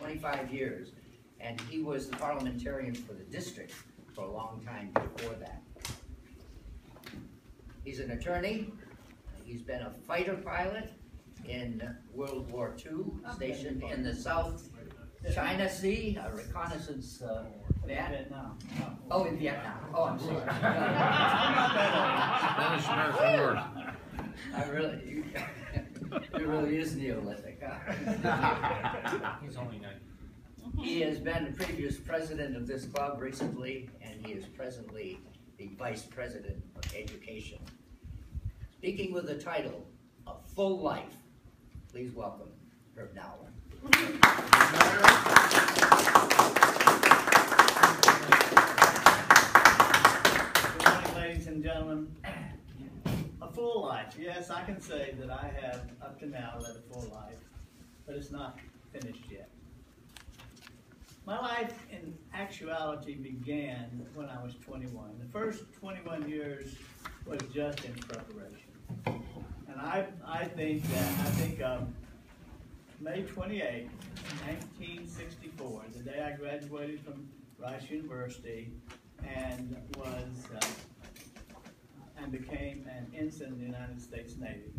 25 years, and he was the parliamentarian for the district for a long time before that. He's an attorney. He's been a fighter pilot in World War II, stationed in the South China Sea, a reconnaissance Vietnam. Oh, in Vietnam. Oh, I'm sorry. I really, it really is Neolithic, huh? He's only 9. He has been the previous president of this club recently, and he is presently the vice president of education. Speaking with the title, A Full Life, please welcome Herb Nowlin. Good morning, ladies and gentlemen. A full life. Yes, I can say that I have, up to now, led a full life, but it's not finished yet. My life, in actuality, began when I was 21. The first 21 years was just in preparation. And I think of May 28, 1964, the day I graduated from Rice University and became an ensign in the United States Navy.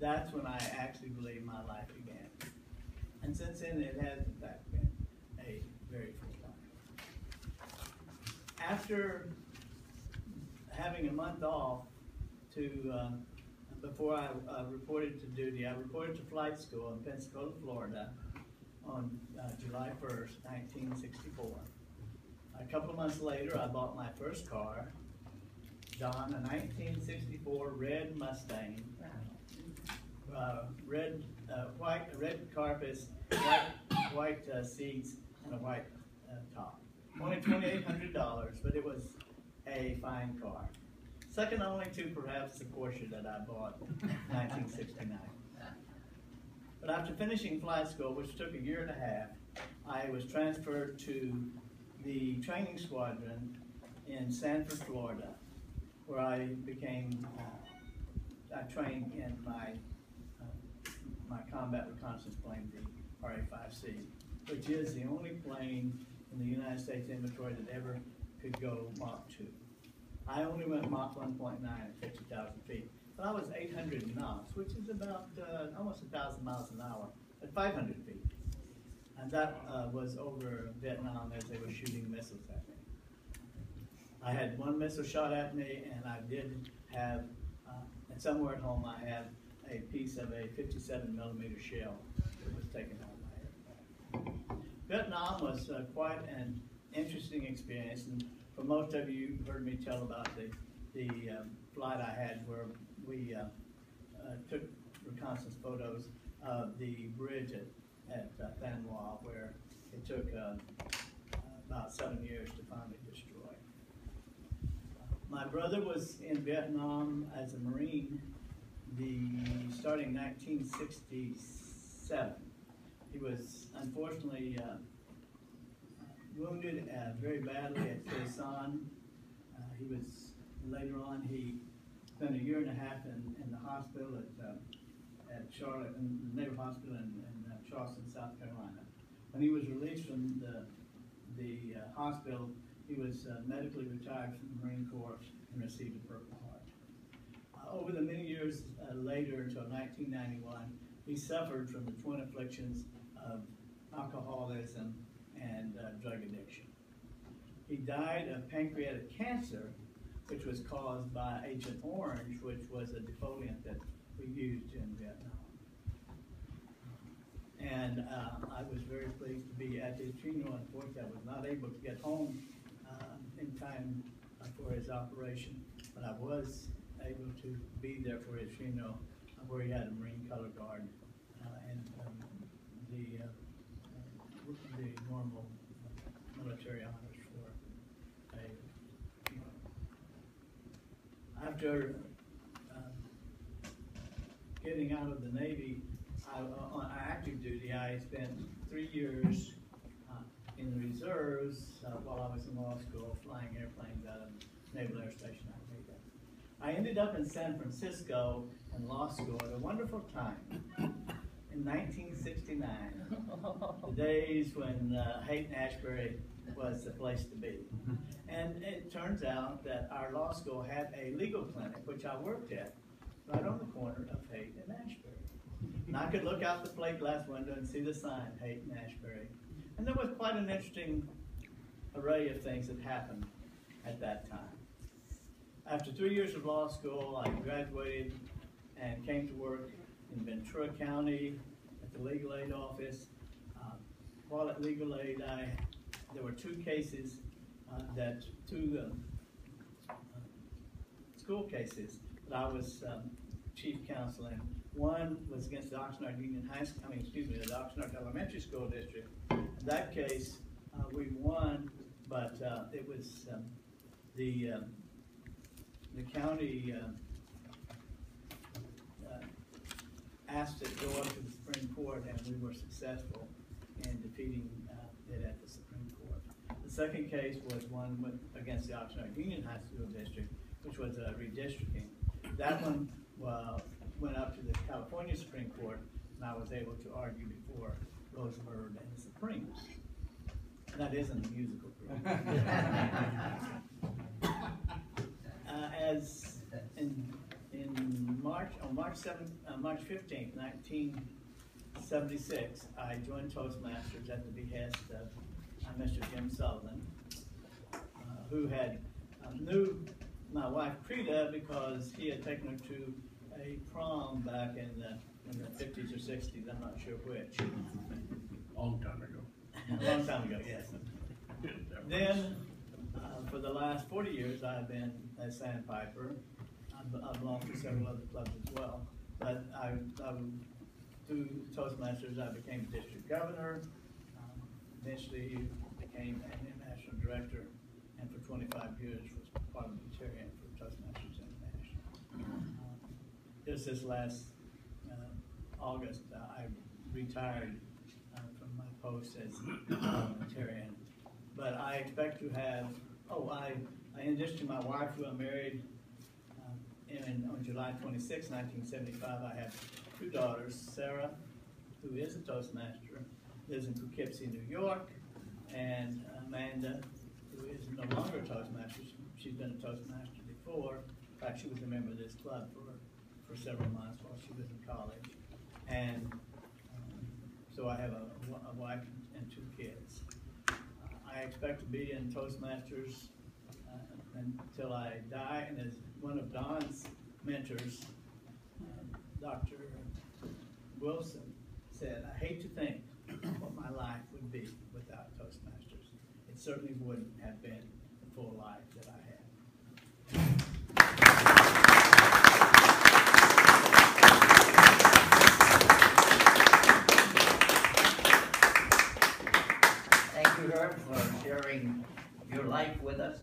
That's when I actually believe my life began. And since then, it has in fact been a very full life. After having a month off before I reported to duty, I reported to flight school in Pensacola, Florida on July 1st, 1964. A couple of months later, I bought my first car, Don, a 1964 red Mustang, red carpets, white seats, and a white top. Only $2,800, but it was a fine car. Second only to perhaps the Porsche that I bought in 1969. But after finishing flight school, which took a year and a half, I was transferred to the training squadron in Sanford, Florida, where I trained in my combat reconnaissance plane, the RA-5C, which is the only plane in the United States inventory that ever could go Mach 2. I only went Mach 1.9 at 50,000 feet, but I was 800 knots, which is about almost 1,000 miles an hour at 500 feet. And that was over Vietnam as they were shooting missiles at me. I had one missile shot at me, and I did have, and somewhere at home I had a piece of a 57mm shell that was taken out of my aircraft. Vietnam was quite an interesting experience, and for most of you, you've heard me tell about the flight I had where we took reconnaissance photos of the bridge at Than Hoa, where it took about 7 years to finally destroy. My brother was in Vietnam as a Marine starting 1967. He was unfortunately wounded very badly at Khe Sanh. Later on, he spent a year and a half in the hospital at Charlotte, in the Naval Hospital in Charleston, South Carolina. When he was released from the hospital, he was medically retired from the Marine Corps and received a Purple Heart. Over the many years later, until 1991, he suffered from the twin afflictions of alcoholism and drug addiction. He died of pancreatic cancer, which was caused by Agent Orange, which was a defoliant that we used in Vietnam. And I was very pleased to be at his funeral. Unfortunately, I was not able to get home in time for his operation, but I was able to be there for his funeral, where he had a Marine Color Guard and the normal military honors for a funeral. After getting out of the Navy, on active duty, I spent 3 years in the reserves while I was in law school, flying airplanes out of Naval Air Station Alameda. I ended up in San Francisco in law school at a wonderful time. in 1969, the days when Haight-Ashbury was the place to be. And it turns out that our law school had a legal clinic, which I worked at, right on the corner of Haight and Ashbury. And I could look out the plate glass window and see the sign, Haight and Ashbury. And there was quite an interesting array of things that happened at that time. After 3 years of law school, I graduated and came to work in Ventura County at the legal aid office. While at legal aid, there were two cases, school cases that I was chief counsel in. One was against the Oxnard Union the Oxnard Elementary School District. In that case, we won, but it was the county asked it to go up to the Supreme Court, and we were successful in defeating it at the Supreme Court. The second case was one against the Oxnard Union High School District, which was a redistricting. That one went up to the California Supreme Court, and I was able to argue before Rosenberg and the Supremes. And that isn't a musical group. On March 15th, 1976, I joined Toastmasters at the behest of Mr. Jim Sullivan, who knew my wife Creta because he had taken her to a prom back in the 50s or 60s, I'm not sure which. Long time ago. A long time ago, yes. Then, for the last 40 years, I've been a sandpiper. I belong to several other clubs as well. But through Toastmasters, I became district governor. Eventually became an international director, and for 25 years was parliamentarian for Toastmasters International. Just this last August, I retired from my post as parliamentarian. But I expect to have, in addition to my wife, who I married on July 26, 1975, I have two daughters, Sarah, who is a Toastmaster, lives in Poughkeepsie, New York, and Amanda, who is no longer a Toastmaster. She's been a Toastmaster before. In fact, she was a member of this club for several months while she was in college. And so I have a wife and two kids. I expect to be in Toastmasters until I die, and as one of Don's mentors, Dr. Wilson, said, I hate to think what my life would be without Toastmasters. It certainly wouldn't have been the full life that I had. Thank you, Herb, for sharing your life with us.